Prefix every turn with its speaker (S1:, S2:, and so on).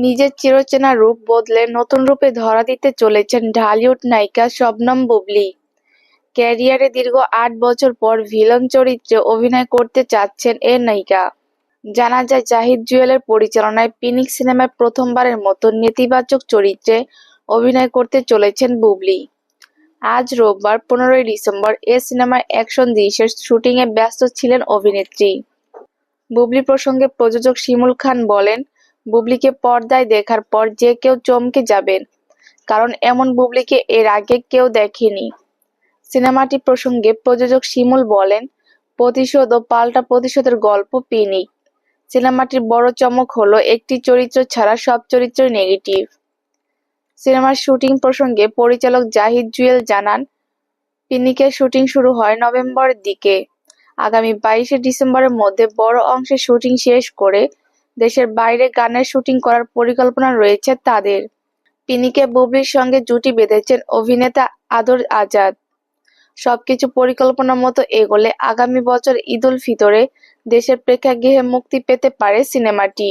S1: নিজের চিরচেনা রূপ বদলে নতুন রূপে ধরা দিতে চলেছেন ঢালিউড নায়িকা শবনম বুবলী। ক্যারিয়ারে দীর্ঘ ৮ বছর পর ভিলেন চরিত্রে অভিনয় করতে যাচ্ছেন এ নায়িকা। জানা যায়, জাহিদ জুয়েলের পরিচালনায় পিনিক সিনেমায় প্রথমবারের মতো নেতিবাচক চরিত্রে অভিনয় করতে চলেছেন বুবলী। আজ রোববার ১৫ই ডিসেম্বর এ সিনেমার অ্যাকশন দৃশ্যের শুটিংয়ে ব্যস্ত ছিলেন অভিনেত্রী। বুবলী প্রসঙ্গে প্রযোজক শিমুল খান বলেন, বুবলীকে পর্দায় দেখার পর যে কেউ চমকে যাবেন, কারণ এমন বুবলীকে এর আগে কেউ দেখেনি। সিনেমাটি প্রসঙ্গে প্রযোজক শিমুল বলেন, প্রতিশোধ ও পাল্টা প্রতিশোধের গল্প পিনিক। সিনেমাটির বড় চমক হলো একটি চরিত্র ছাড়া সব চরিত্রই নেগেটিভ। সিনেমার শুটিং প্রসঙ্গে পরিচালক জাহিদ জুয়েল জানান, পিনিকের শুটিং শুরু হয় নভেম্বরের দিকে। আগামী ২২শে ডিসেম্বরের মধ্যে বড় অংশের শুটিং শেষ করে দেশের বাইরে গানের শুটিং করার পরিকল্পনা রয়েছে তাদের। পিনিকে বুবলীর সঙ্গে জুটি বেঁধেছেন অভিনেতা আদর আজাদ। সবকিছু পরিকল্পনা মতো এগোলে আগামী বছর ঈদ-উল ফিতরে দেশের প্রেক্ষাগৃহে মুক্তি পেতে পারে সিনেমাটি।